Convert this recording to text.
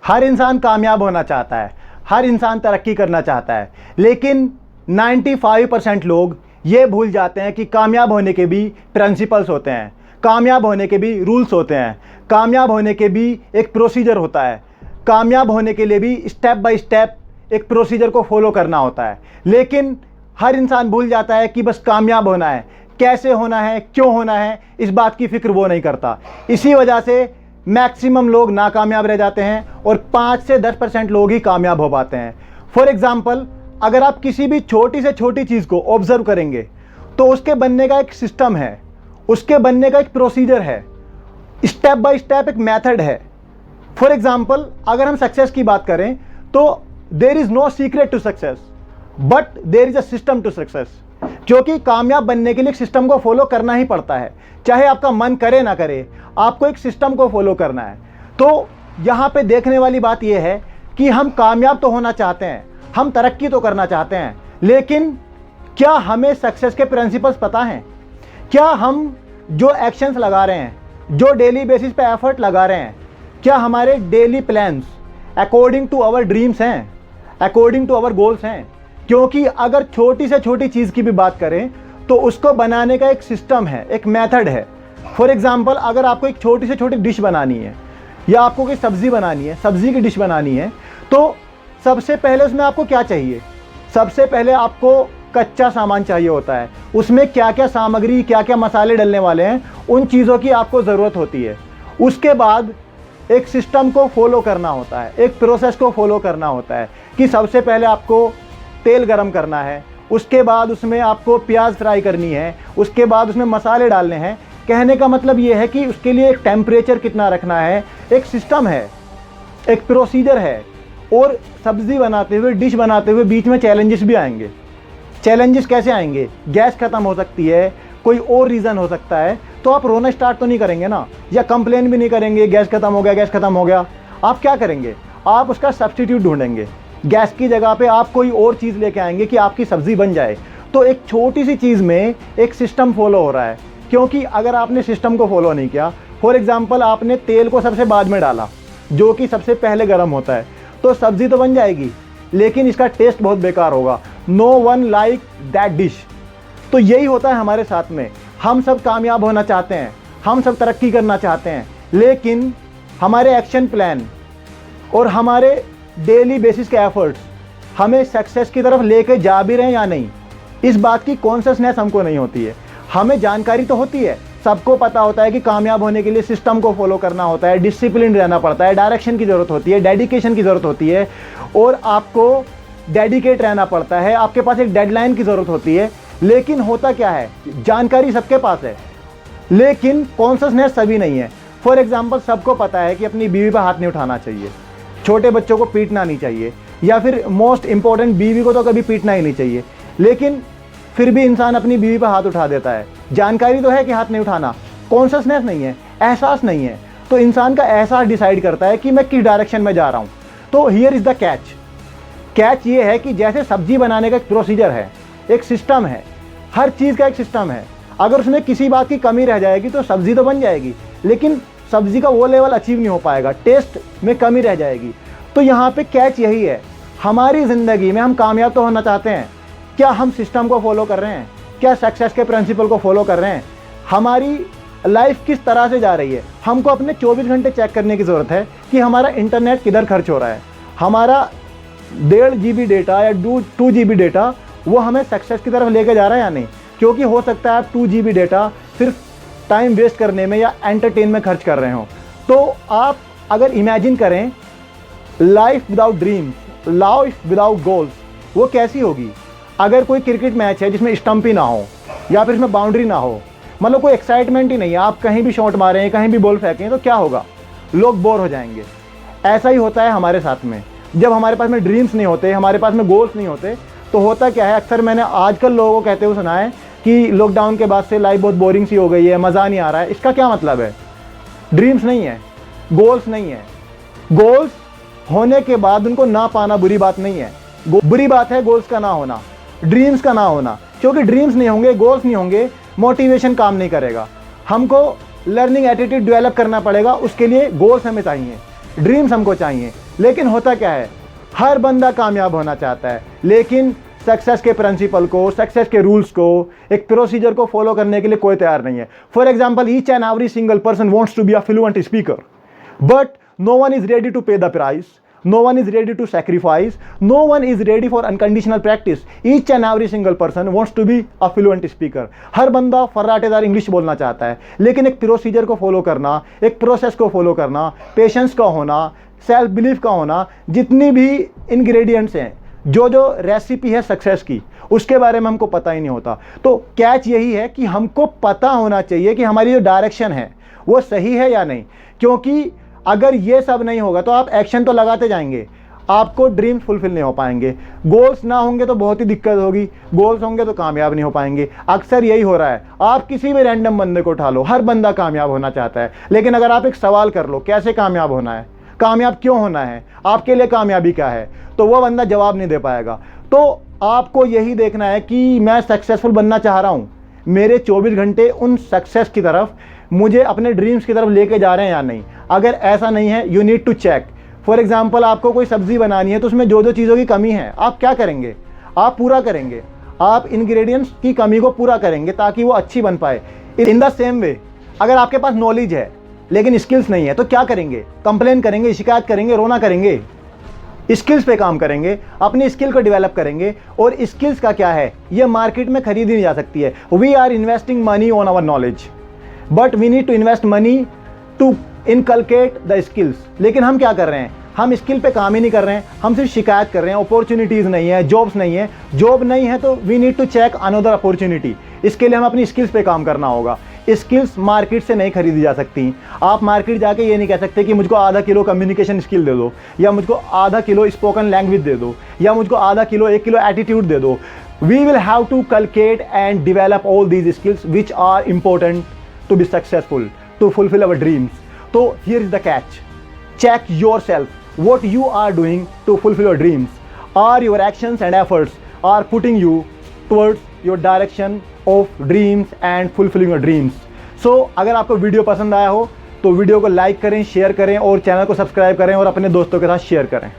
हर इंसान कामयाब होना चाहता है, हर इंसान तरक्की करना चाहता है, लेकिन 95% लोग ये भूल जाते हैं कि कामयाब होने के भी प्रिंसिपल्स होते हैं, कामयाब होने के भी रूल्स होते हैं, कामयाब होने के भी एक प्रोसीजर होता है, कामयाब होने के लिए भी स्टेप बाय स्टेप एक प्रोसीजर को फॉलो करना होता है। लेकिन हर इंसान भूल जाता है कि बस कामयाब होना है, कैसे होना है, क्यों होना है, इस बात की फिक्र वो नहीं करता। इसी वजह से मैक्सिमम लोग नाकामयाब रह जाते हैं और 5 से 10% लोग ही कामयाब हो पाते हैं। फॉर एग्जाम्पल, अगर आप किसी भी छोटी से छोटी चीज़ को ऑब्जर्व करेंगे तो उसके बनने का एक सिस्टम है, उसके बनने का एक प्रोसीजर है, स्टेप बाय स्टेप एक मेथड है। फॉर एग्जाम्पल, अगर हम सक्सेस की बात करें तो there is no secret to success but there is a system to success. क्योंकि कामयाब बनने के लिए एक सिस्टम को फॉलो करना ही पड़ता है, चाहे आपका मन करे ना करे, आपको एक सिस्टम को फॉलो करना है। तो यहाँ पे देखने वाली बात यह है कि हम कामयाब तो होना चाहते हैं, हम तरक्की तो करना चाहते हैं, लेकिन क्या हमें सक्सेस के प्रिंसिपल्स पता हैं? क्या हम जो एक्शंस लगा रहे हैं, जो डेली बेसिस पे एफर्ट लगा रहे हैं, क्या हमारे daily plans according to our dreams हैं, अकॉर्डिंग टू आवर गोल्स हैं? क्योंकि अगर छोटी से छोटी चीज़ की भी बात करें तो उसको बनाने का एक सिस्टम है, एक मेथड है। फॉर एग्जांपल, अगर आपको एक छोटी से छोटी डिश बनानी है या आपको कोई सब्ज़ी बनानी है, सब्ज़ी की डिश बनानी है, तो सबसे पहले उसमें आपको क्या चाहिए? सबसे पहले आपको कच्चा सामान चाहिए होता है। उसमें क्या क्या सामग्री, क्या क्या मसाले डलने वाले हैं, उन चीज़ों की आपको ज़रूरत होती है। उसके बाद एक सिस्टम को फॉलो करना होता है, एक प्रोसेस को फॉलो करना होता है कि सबसे पहले आपको तेल गरम करना है, उसके बाद उसमें आपको प्याज फ्राई करनी है, उसके बाद उसमें मसाले डालने हैं। कहने का मतलब ये है कि उसके लिए एक टेम्परेचर कितना रखना है, एक सिस्टम है, एक प्रोसीजर है। और सब्ज़ी बनाते हुए, डिश बनाते हुए बीच में चैलेंजेस भी आएंगे। चैलेंजेस कैसे आएंगे? गैस ख़त्म हो सकती है, कोई और रीज़न हो सकता है, तो आप रोना स्टार्ट तो नहीं करेंगे ना, या कंप्लेन भी नहीं करेंगे गैस ख़त्म हो गया, गैस ख़त्म हो गया। आप क्या करेंगे? आप उसका सब्स्टिट्यूट ढूंढेंगे, गैस की जगह पे आप कोई और चीज़ लेके आएंगे कि आपकी सब्ज़ी बन जाए। तो एक छोटी सी चीज़ में एक सिस्टम फॉलो हो रहा है, क्योंकि अगर आपने सिस्टम को फॉलो नहीं किया, फॉर एग्जांपल आपने तेल को सबसे बाद में डाला जो कि सबसे पहले गर्म होता है, तो सब्ज़ी तो बन जाएगी लेकिन इसका टेस्ट बहुत बेकार होगा। No one like that dish. तो यही होता है हमारे साथ में। हम सब कामयाब होना चाहते हैं, हम सब तरक्की करना चाहते हैं, लेकिन हमारे एक्शन प्लान और हमारे डेली बेसिस के एफर्ट्स हमें सक्सेस की तरफ लेके जा भी रहे हैं या नहीं, इस बात की कॉन्शियसनेस हमको नहीं होती है। हमें जानकारी तो होती है, सबको पता होता है कि कामयाब होने के लिए सिस्टम को फॉलो करना होता है, डिसिप्लिन रहना पड़ता है, डायरेक्शन की ज़रूरत होती है, डेडिकेशन की ज़रूरत होती है, और आपको डेडिकेट रहना पड़ता है, आपके पास एक डेडलाइन की ज़रूरत होती है। लेकिन होता क्या है, जानकारी सबके पास है लेकिन कॉन्शियसनेस सभी नहीं है। फॉर एग्जांपल, सबको पता है कि अपनी बीवी पर हाथ नहीं उठाना चाहिए, छोटे बच्चों को पीटना नहीं चाहिए, या फिर मोस्ट इंपॉर्टेंट बीवी को तो कभी पीटना ही नहीं चाहिए, लेकिन फिर भी इंसान अपनी बीवी पर हाथ उठा देता है। जानकारी तो है कि हाथ नहीं उठाना, कॉन्शियसनेस नहीं है, एहसास नहीं है। तो इंसान का एहसास डिसाइड करता है कि मैं किस डायरेक्शन में जा रहा हूँ। तो here is the catch. Catch ये है कि जैसे सब्जी बनाने का एक प्रोसीजर है, एक सिस्टम है, हर चीज़ का एक सिस्टम है। अगर उसमें किसी बात की कमी रह जाएगी तो सब्ज़ी तो बन जाएगी लेकिन सब्ज़ी का वो लेवल अचीव नहीं हो पाएगा, टेस्ट में कमी रह जाएगी। तो यहाँ पे कैच यही है, हमारी ज़िंदगी में हम कामयाब तो होना चाहते हैं, क्या हम सिस्टम को फॉलो कर रहे हैं? क्या सक्सेस के प्रिंसिपल को फॉलो कर रहे हैं? हमारी लाइफ किस तरह से जा रही है? हमको अपने 24 घंटे चेक करने की ज़रूरत है कि हमारा इंटरनेट किधर खर्च हो रहा है। हमारा 1.5 GB डेटा या 2 GB डेटा वो हमें सक्सेस की तरफ लेके जा रहा है या नहीं? क्योंकि हो सकता है आप 2 GB डेटा सिर्फ टाइम वेस्ट करने में या एंटरटेन में खर्च कर रहे हो। तो आप अगर इमेजिन करें life without dreams, life without goals, वो कैसी होगी? अगर कोई क्रिकेट मैच है जिसमें स्टंप ही ना हो या फिर इसमें बाउंड्री ना हो, मतलब कोई एक्साइटमेंट ही नहीं है, आप कहीं भी शॉट मारें, कहीं भी बॉल फेंकें, तो क्या होगा? लोग बोर हो जाएंगे। ऐसा ही होता है हमारे साथ में। जब हमारे पास में ड्रीम्स नहीं होते, हमारे पास में गोल्स नहीं होते, तो होता क्या है, अक्सर मैंने आजकल लोगों को कहते हुए सुना है कि लॉकडाउन के बाद से लाइफ बहुत बोरिंग सी हो गई है, मज़ा नहीं आ रहा है। इसका क्या मतलब है? ड्रीम्स नहीं है, गोल्स नहीं है। गोल्स होने के बाद उनको ना पाना बुरी बात नहीं है, बुरी बात है गोल्स का ना होना, ड्रीम्स का ना होना। क्योंकि ड्रीम्स नहीं होंगे, गोल्स नहीं होंगे, मोटिवेशन काम नहीं करेगा। हमको लर्निंग एटीट्यूड डेवलप करना पड़ेगा, उसके लिए गोल्स हमें चाहिए। ड्रीम्स हमको चाहिए। लेकिन होता क्या है, हर बंदा कामयाब होना चाहता है, लेकिन सक्सेस के प्रिंसिपल को, सक्सेस के रूल्स को, एक प्रोसीजर को फॉलो करने के लिए कोई तैयार नहीं है। For example, each and every single person wants to be a fluent speaker, but no one is ready to pay the price, no one is ready to sacrifice, no one is ready for unconditional practice. Each and every single person wants to be a fluent speaker. हर बंदा फर्राटेदार English बोलना चाहता है, लेकिन एक procedure को follow करना, एक process को फॉलो करना, पेशेंस का होना, सेल्फ बिलीफ का होना, जितनी भी इंग्रेडिएंट्स हैं, जो रेसिपी है सक्सेस की, उसके बारे में हमको पता ही नहीं होता। तो कैच यही है कि हमको पता होना चाहिए कि हमारी जो डायरेक्शन है वो सही है या नहीं, क्योंकि अगर ये सब नहीं होगा तो आप एक्शन तो लगाते जाएंगे, आपको ड्रीम्स फुलफिल नहीं हो पाएंगे। गोल्स ना होंगे तो बहुत ही दिक्कत होगी, गोल्स होंगे तो कामयाब नहीं हो पाएंगे। अक्सर यही हो रहा है, आप किसी भी रैंडम बंदे को उठा लो, हर बंदा कामयाब होना चाहता है, लेकिन अगर आप एक सवाल कर लो कैसे कामयाब होना है, कामयाब क्यों होना है, आपके लिए कामयाबी क्या है, तो वो बंदा जवाब नहीं दे पाएगा। तो आपको यही देखना है कि मैं सक्सेसफुल बनना चाह रहा हूँ, मेरे 24 घंटे उन सक्सेस की तरफ, मुझे अपने ड्रीम्स की तरफ लेके जा रहे हैं या नहीं। अगर ऐसा नहीं है, you need to check. For example, आपको कोई सब्जी बनानी है तो उसमें जो चीज़ों की कमी है आप क्या करेंगे, आप पूरा करेंगे, आप इंग्रेडिएंट्स की कमी को पूरा करेंगे ताकि वो अच्छी बन पाए। इन द सेम वे, अगर आपके पास नॉलेज है लेकिन स्किल्स नहीं है तो क्या करेंगे, कंप्लेन करेंगे, शिकायत करेंगे, रोना करेंगे। स्किल्स पे काम करेंगे, अपनी स्किल को डेवलप करेंगे। और स्किल्स का क्या है, ये मार्केट में खरीदी नहीं जा सकती है। We are investing money on our knowledge, but we need to invest money to inculcate the skills. लेकिन हम क्या कर रहे हैं, हम स्किल पे काम ही नहीं कर रहे हैं, हम सिर्फ शिकायत कर रहे हैं। अपॉर्चुनिटीज़ नहीं है, जॉब्स नहीं है, जॉब नहीं है तो we need to check another opportunity. इसके लिए हम अपनी स्किल्स पे काम करना होगा। स्किल्स मार्केट से नहीं खरीदी जा सकती। आप मार्केट जाके ये नहीं कह सकते कि मुझको आधा किलो कम्युनिकेशन स्किल दे दो, या मुझको आधा किलो स्पोकन लैंग्वेज दे दो, या मुझको आधा किलो 1 किलो एटीट्यूड दे दो। We will have to collect and develop all these skills which are important to be successful, to fulfill our dreams. So here is the catch. Check yourself, what you are doing to fulfill your dreams. Are your actions and efforts are putting you towards your direction of dreams and fulfilling your dreams. So अगर आपको video पसंद आया हो तो video को like करें, share करें और चैनल को सब्सक्राइब करें और अपने दोस्तों के साथ शेयर करें।